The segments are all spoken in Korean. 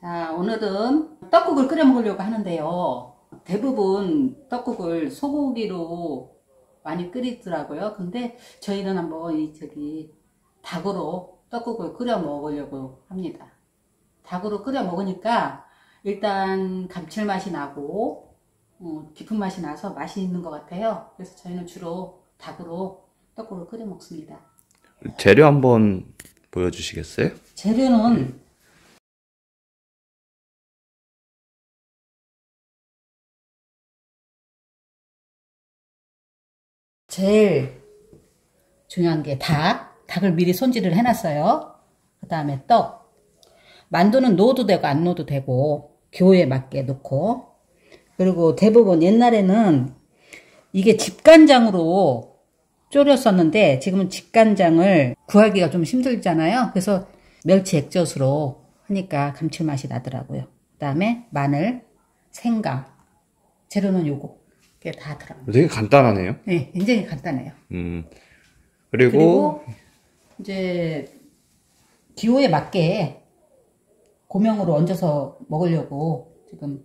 자, 오늘은 떡국을 끓여 먹으려고 하는데요. 대부분 떡국을 소고기로 많이 끓이더라고요. 근데 저희는 한번 닭으로 떡국을 끓여 먹으려고 합니다. 닭으로 끓여 먹으니까 일단 감칠맛이 나고 깊은 맛이 나서 맛이 있는 것 같아요. 그래서 저희는 주로 닭으로 떡국을 끓여 먹습니다. 재료 한번 보여주시겠어요? 재료는 제일 중요한 게 닭을 미리 손질을 해놨어요. 그 다음에 떡, 만두는 넣어도 되고 안 넣어도 되고 교에 맞게 넣고, 그리고 대부분 옛날에는 이게 집간장으로 졸였었는데 지금은 집간장을 구하기가 좀 힘들잖아요. 그래서 멸치 액젓으로 하니까 감칠맛이 나더라고요. 그 다음에 마늘, 생강, 재료는 요거 이게 다 들어갑니다. 되게 간단하네요. 네, 굉장히 간단해요. 그리고 이제 기호에 맞게 고명으로 얹어서 먹으려고 지금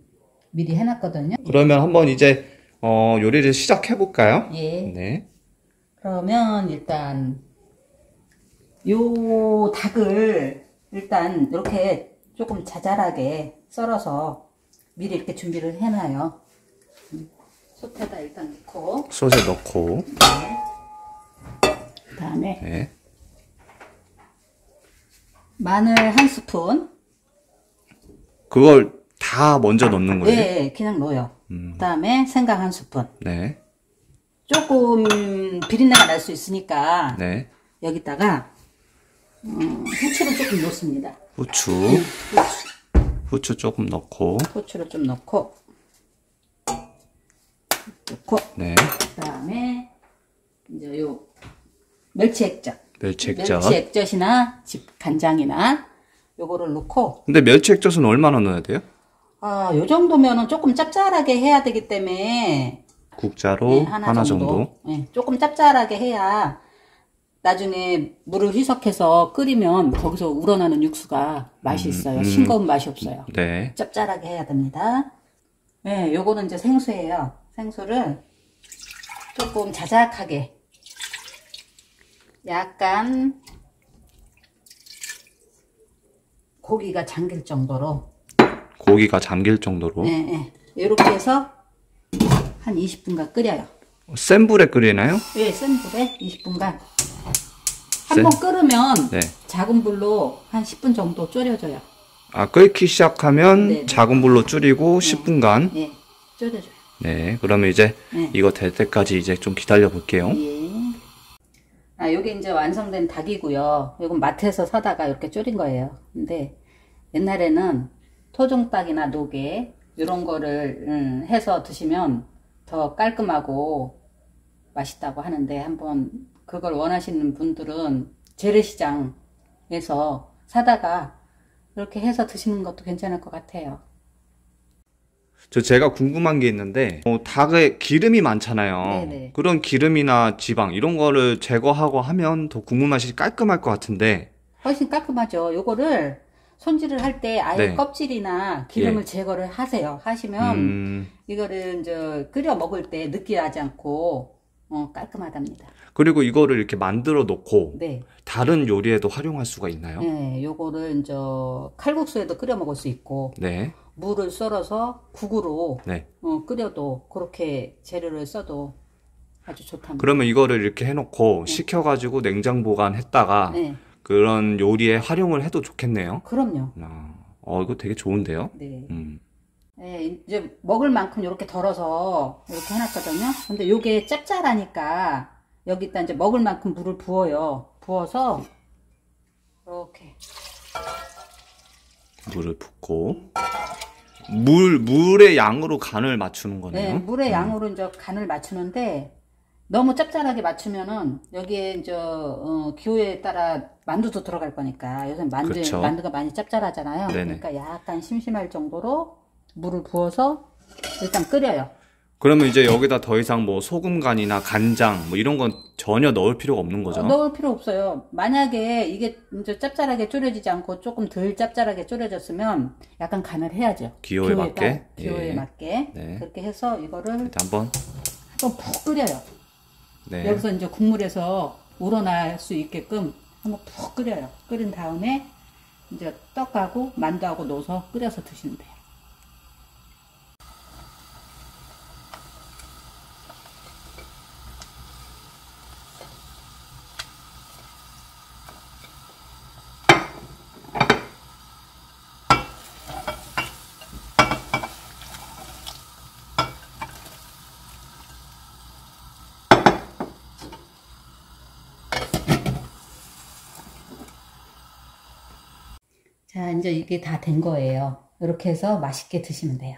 미리 해놨거든요. 그러면 한번 이제 요리를 시작해 볼까요? 예. 네. 그러면 일단 요 닭을 일단 이렇게 조금 자잘하게 썰어서 미리 이렇게 준비를 해놔요. 솥에다 일단 넣고, 솥에 넣고, 그 다음에 네. 마늘 한 스푼. 그걸 다 먼저 넣는 거예요? 네, 그냥 넣어요. 그 다음에 생강 한 스푼. 네. 조금 비린내가 날 수 있으니까 네. 여기다가 후추를 조금 넣습니다. 후추 조금 넣고, 후추를 좀 넣고, 네. 그다음에 이제 요 멸치 액젓, 멸치 액젓. 멸치 액젓이나 집 간장이나 요거를 넣고. 근데 멸치 액젓은 얼마나 넣어야 돼요? 요 정도면은 조금 짭짤하게 해야 되기 때문에 국자로 네, 하나 정도. 네, 조금 짭짤하게 해야 나중에 물을 희석해서 끓이면 거기서 우러나는 육수가 맛이 있어요. 싱거운 맛이 없어요. 네. 짭짤하게 해야 됩니다. 네, 요거는 이제 생수예요. 생수를 조금 자작하게, 약간 고기가 잠길 정도로. 네, 네. 이렇게 해서 한 20분간 끓여요. 센 불에 끓이나요? 네, 센 불에 20분간. 한 번 끓으면 네. 작은 불로 한 10분 정도 졸여줘요. 끓기 시작하면 네. 작은 불로 줄이고 10분간. 네, 졸여줘요. 네, 그러면 이제 이거 될 때까지 이제 좀 기다려 볼게요. 예. 요게 이제 완성된 닭이고요. 이건 마트에서 사다가 이렇게 졸인 거예요. 근데 옛날에는 토종닭이나 노게 이런 거를 해서 드시면 더 깔끔하고 맛있다고 하는데, 한번 그걸 원하시는 분들은 재래시장에서 사다가 이렇게 해서 드시는 것도 괜찮을 것 같아요. 제가 궁금한 게 있는데, 닭에 기름이 많잖아요. 네네. 그런 기름이나 지방 이런 거를 제거하고 하면 더 국물 맛이 깔끔할 것 같은데. 훨씬 깔끔하죠. 요거를 손질을 할 때 아예 네. 껍질이나 기름을 예. 제거를 하시면 이거를 이제 끓여 먹을 때 느끼하지 않고 깔끔하답니다. 그리고 이거를 이렇게 만들어 놓고 네. 다른 요리에도 활용할 수가 있나요? 네, 요거를 이제 칼국수에도 끓여 먹을 수 있고, 네. 물을 썰어서 국으로 네. 끓여도, 그렇게 재료를 써도 아주 좋답니다. 그러면 이거를 이렇게 해놓고 식혀가지고 냉장 보관했다가 네. 그런 요리에 활용을 해도 좋겠네요. 그럼요. 이거 되게 좋은데요? 네. 음. 네, 이제 먹을 만큼 이렇게 덜어서 이렇게 해놨거든요. 근데 요게 짭짤하니까 여기다 이제 먹을 만큼 물을 부어요. 부어서 이렇게 물을 붓고 물의 양으로 간을 맞추는 거네요. 네, 물의 양으로 이제 간을 맞추는데, 너무 짭짤하게 맞추면은 여기에 이제 기호에 따라 만두도 들어갈 거니까, 요새 그렇죠. 만두가 많이 짭짤하잖아요. 네네. 그러니까 약간 심심할 정도로 물을 부어서 일단 끓여요. 그러면 이제 여기다 더 이상 뭐 소금 간이나 간장 뭐 이런 건 전혀 넣을 필요가 없는 거죠? 넣을 필요 없어요. 만약에 이게 이제 짭짤하게 졸여지지 않고 조금 덜 짭짤하게 졸여졌으면 약간 간을 해야죠. 기호에 맞게. 기호에 예. 맞게. 네. 그렇게 해서 이거를 일단 한번. 푹 끓여요. 네. 여기서 이제 국물에서 우러날 수 있게끔 한번 푹 끓여요. 끓인 다음에 이제 떡하고 만두하고 넣어서 끓여서 드시면 돼요. 자, 이제 이게 다 된 거예요. 이렇게 해서 맛있게 드시면 돼요.